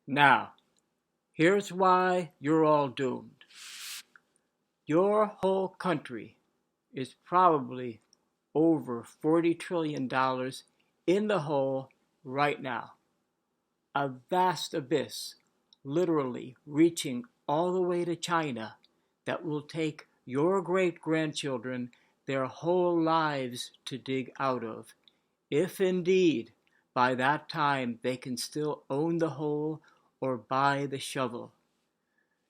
Now, here's why you're all doomed. Your whole country is probably over $40 trillion in the hole right now. A vast abyss, literally reaching all the way to China, that will take your great-grandchildren their whole lives to dig out of, if indeed by that time they can still own the hole or buy the shovel.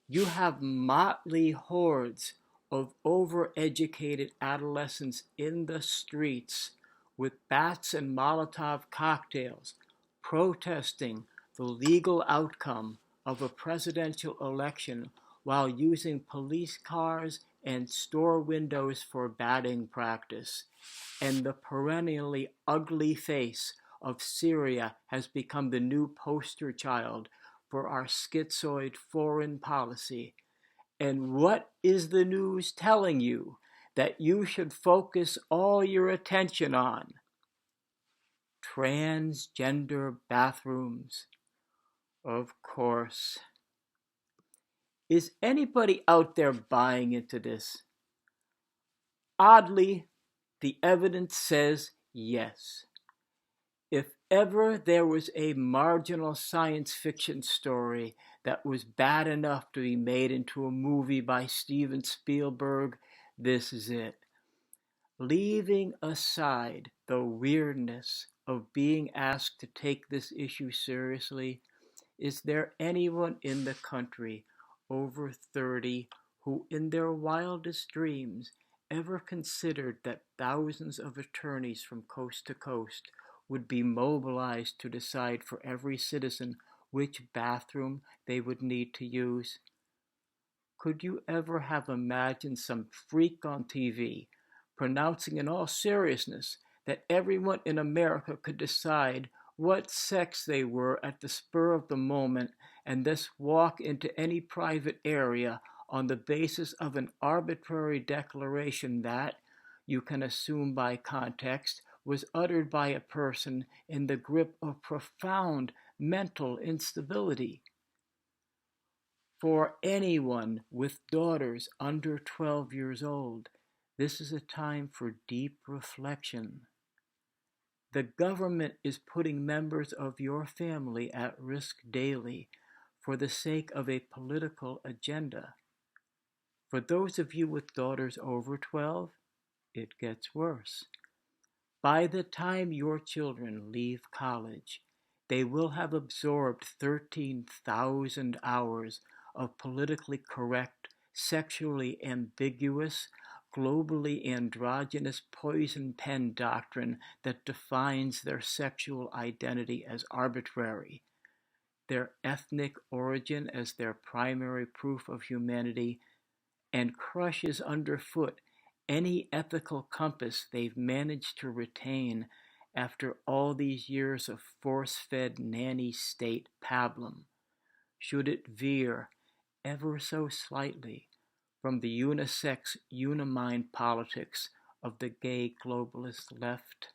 You have motley hordes of overeducated adolescents in the streets with bats and Molotov cocktails protesting the legal outcome of a presidential election while using police cars and store windows for batting practice. And the perennially ugly face of Syria has become the new poster child for our schizoid foreign policy. And what is the news telling you that you should focus all your attention on? Transgender bathrooms. Of course. Is anybody out there buying into this? Oddly, the evidence says yes. If ever there was a marginal science fiction story that was bad enough to be made into a movie by Steven Spielberg, this is it. Leaving aside the weirdness of being asked to take this issue seriously, is there anyone in the country over 30 who in their wildest dreams ever considered that thousands of attorneys from coast to coast would be mobilized to decide for every citizen which bathroom they would need to use? Could you ever have imagined some freak on TV pronouncing in all seriousness that everyone in America could decide what sex they were at the spur of the moment and thus walk into any private area on the basis of an arbitrary declaration that, you can assume by context, was uttered by a person in the grip of profound mental instability? For anyone with daughters under 12 years old, this is a time for deep reflection. The government is putting members of your family at risk daily for the sake of a political agenda. For those of you with daughters over 12, it gets worse. By the time your children leave college, they will have absorbed 13,000 hours of politically correct, sexually ambiguous, globally androgynous poison pen doctrine that defines their sexual identity as arbitrary, their ethnic origin as their primary proof of humanity, and crushes underfoot any ethical compass they've managed to retain after all these years of force-fed nanny state pablum, should it veer ever so slightly from the unisex unimind politics of the gay globalist left.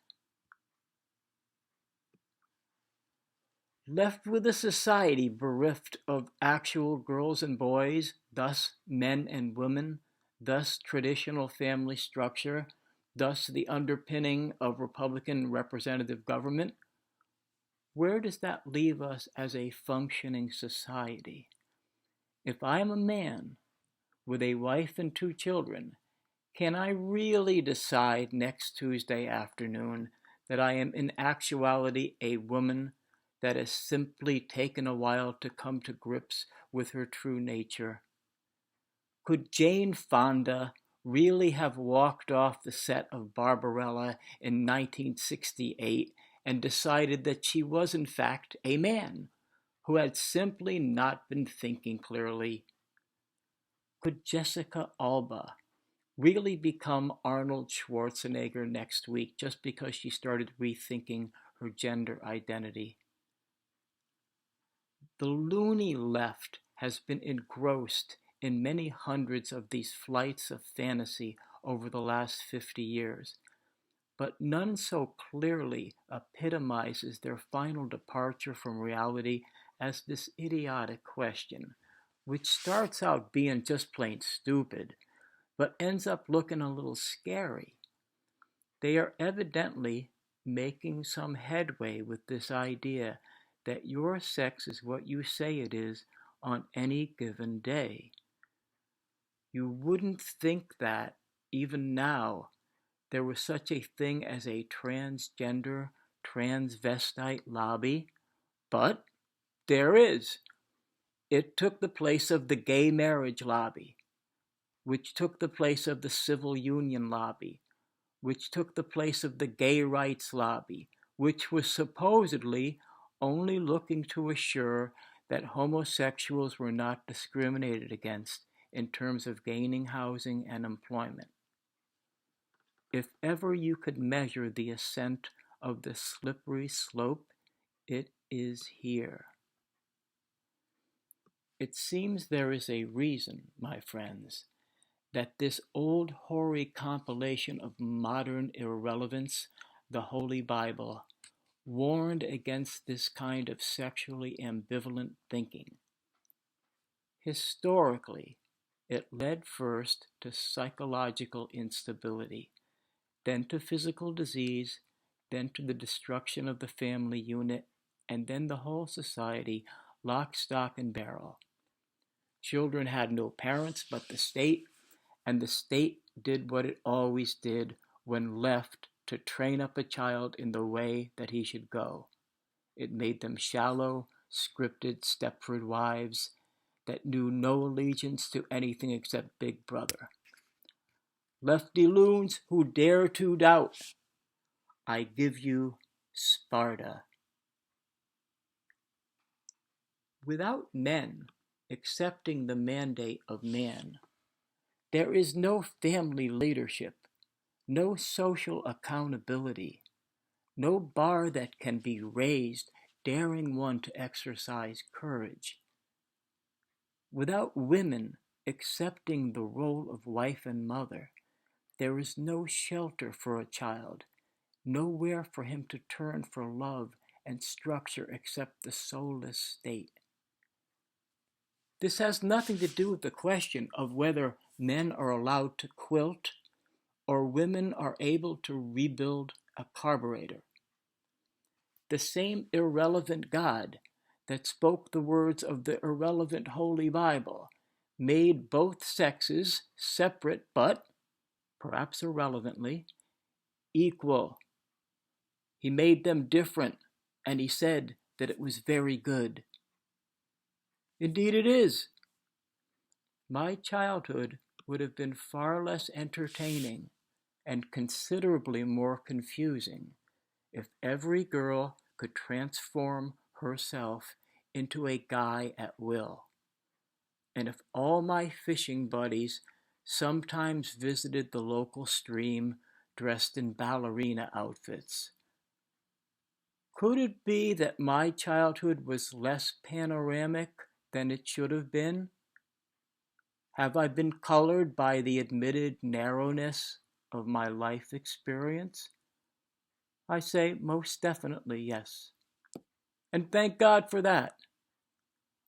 Left with a society bereft of actual girls and boys, thus men and women, thus traditional family structure, thus the underpinning of Republican representative government, where does that leave us as a functioning society? If I am a man with a wife and 2 children, can I really decide next Tuesday afternoon that I am in actuality a woman that has simply taken a while to come to grips with her true nature? Could Jane Fonda really have walked off the set of Barbarella in 1968 and decided that she was in fact a man who had simply not been thinking clearly? Could Jessica Alba really become Arnold Schwarzenegger next week just because she started rethinking her gender identity? The loony left has been engrossed in many hundreds of these flights of fantasy over the last 50 years, but none so clearly epitomizes their final departure from reality as this idiotic question, which starts out being just plain stupid, but ends up looking a little scary. They are evidently making some headway with this idea that your sex is what you say it is on any given day. You wouldn't think that, even now, there was such a thing as a transgender, transvestite lobby, but there is. It took the place of the gay marriage lobby, which took the place of the civil union lobby, which took the place of the gay rights lobby, which was supposedly only looking to assure that homosexuals were not discriminated against in terms of gaining housing and employment. If ever you could measure the ascent of the slippery slope, it is here. It seems there is a reason, my friends, that this old hoary compilation of modern irrelevance, the Holy Bible, warned against this kind of sexually ambivalent thinking. Historically, it led first to psychological instability, then to physical disease, then to the destruction of the family unit, and then the whole society, lock, stock, and barrel. Children had no parents but the state, and the state did what it always did when left to train up a child in the way that he should go. It made them shallow, scripted Stepford wives that knew no allegiance to anything except Big Brother. Lefty loons who dare to doubt, I give you Sparta. Without men accepting the mandate of man, there is no family leadership, no social accountability, no bar that can be raised daring one to exercise courage. Without women accepting the role of wife and mother, there is no shelter for a child, nowhere for him to turn for love and structure except the soulless state. This has nothing to do with the question of whether men are allowed to quilt or women are able to rebuild a carburetor. The same irrelevant God that spoke the words of the irrelevant Holy Bible made both sexes separate but, perhaps irrelevantly, equal. He made them different, and he said that it was very good. Indeed it is. My childhood would have been far less entertaining and considerably more confusing if every girl could transform herself into a guy at will, and if all my fishing buddies sometimes visited the local stream dressed in ballerina outfits. Could it be that my childhood was less panoramic than it should have been? Have I been colored by the admitted narrowness of my life experience? I say most definitely yes. And thank God for that.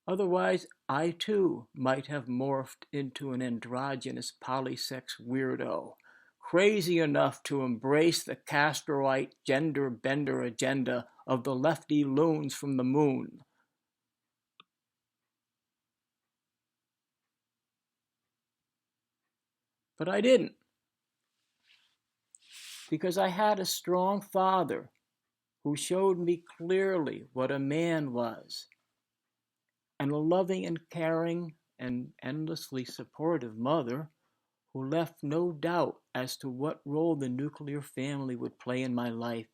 Otherwise, I too might have morphed into an androgynous polysex weirdo, crazy enough to embrace the Castroite gender bender agenda of the lefty loons from the moon. But I didn't, because I had a strong father who showed me clearly what a man was, and a loving and caring and endlessly supportive mother who left no doubt as to what role the nuclear family would play in my life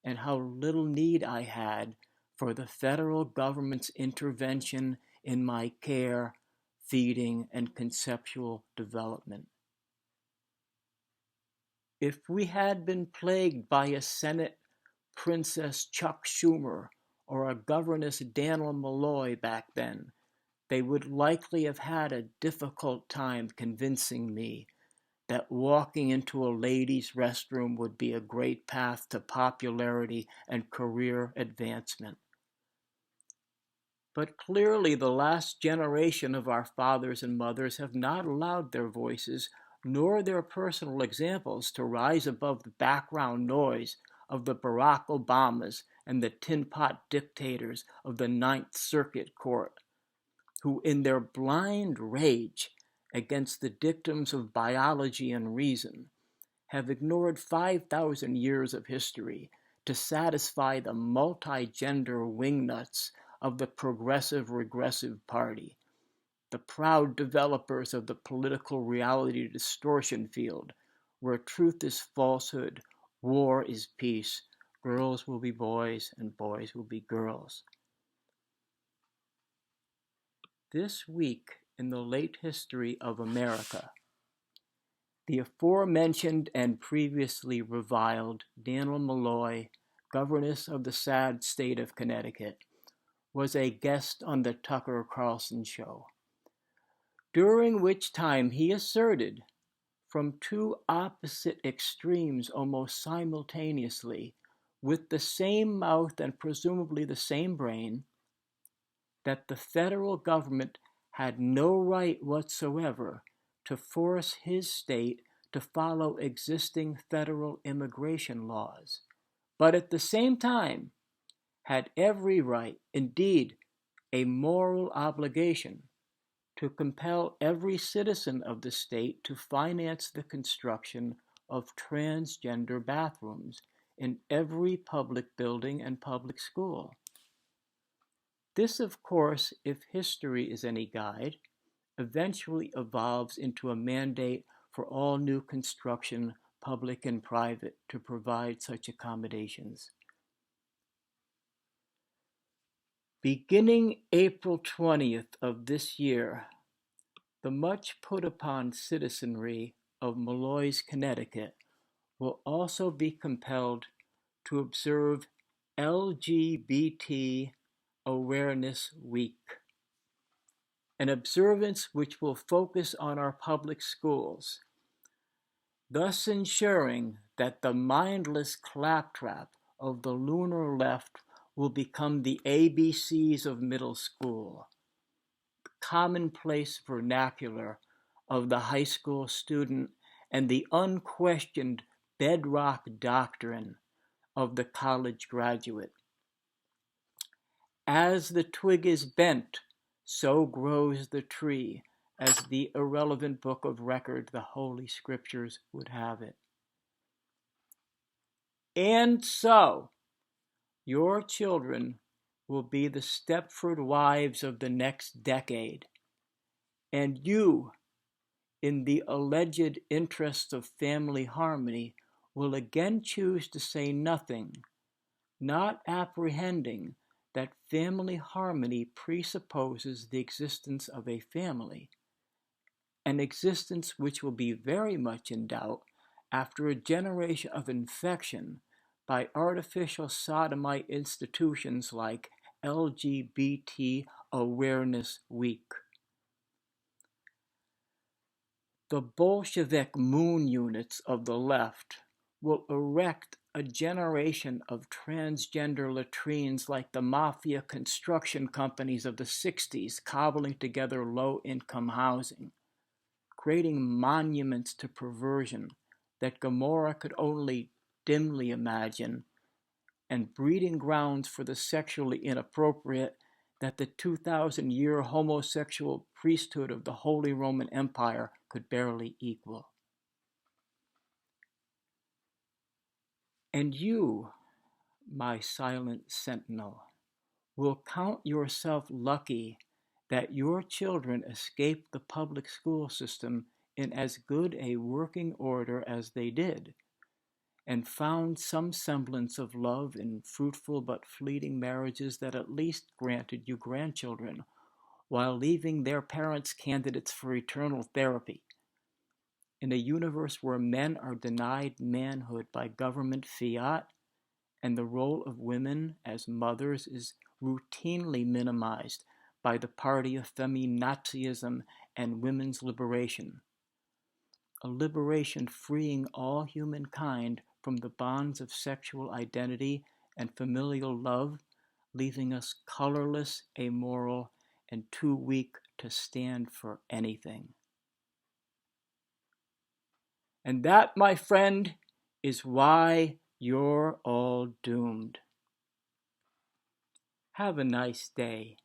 and how little need I had for the federal government's intervention in my care, feeding, and conceptual development. If we had been plagued by a Senate Princess Chuck Schumer or a Governess Daniel Malloy back then, they would likely have had a difficult time convincing me that walking into a ladies' restroom would be a great path to popularity and career advancement. But clearly the last generation of our fathers and mothers have not allowed their voices nor their personal examples to rise above the background noise of the Barack Obamas and the tin pot dictators of the Ninth Circuit Court, who in their blind rage against the dictums of biology and reason have ignored 5,000 years of history to satisfy the multi-gender wingnuts of the progressive regressive party, the proud developers of the political reality distortion field, where truth is falsehood, war is peace, girls will be boys and boys will be girls. This week in the late history of America, the aforementioned and previously reviled Daniel Malloy, governess of the sad state of Connecticut, was a guest on the Tucker Carlson show, during which time he asserted, from two opposite extremes almost simultaneously, with the same mouth and presumably the same brain, that the federal government had no right whatsoever to force his state to follow existing federal immigration laws, but at the same time had every right, indeed a moral obligation, to compel every citizen of the state to finance the construction of transgender bathrooms in every public building and public school. This, of course, if history is any guide, eventually evolves into a mandate for all new construction, public and private, to provide such accommodations. Beginning April 20th of this year, the much put upon citizenry of Malloy's, Connecticut, will also be compelled to observe LGBT Awareness Week, an observance which will focus on our public schools, thus ensuring that the mindless claptrap of the lunar left will become the ABCs of middle school, the commonplace vernacular of the high school student, and the unquestioned bedrock doctrine of the college graduate. As the twig is bent, so grows the tree, as the irrelevant book of record, the Holy Scriptures, would have it. And so, your children will be the Stepford wives of the next decade, and you, in the alleged interests of family harmony, will again choose to say nothing, not apprehending that family harmony presupposes the existence of a family, an existence which will be very much in doubt after a generation of infection by artificial sodomite institutions like LGBT Awareness Week. The Bolshevik moon units of the left will erect a generation of transgender latrines like the mafia construction companies of the 60s, cobbling together low-income housing, creating monuments to perversion that Gomorrah could only dimly imagine, and breeding grounds for the sexually inappropriate that the 2,000-year homosexual priesthood of the Holy Roman Empire could barely equal. And you, my silent sentinel, will count yourself lucky that your children escaped the public school system in as good a working order as they did, and found some semblance of love in fruitful but fleeting marriages that at least granted you grandchildren, while leaving their parents candidates for eternal therapy. In a universe where men are denied manhood by government fiat, and the role of women as mothers is routinely minimized by the party of feminazism and women's liberation, a liberation freeing all humankind from the bonds of sexual identity and familial love, leaving us colorless, amoral, and too weak to stand for anything. And that, my friend, is why you're all doomed. Have a nice day.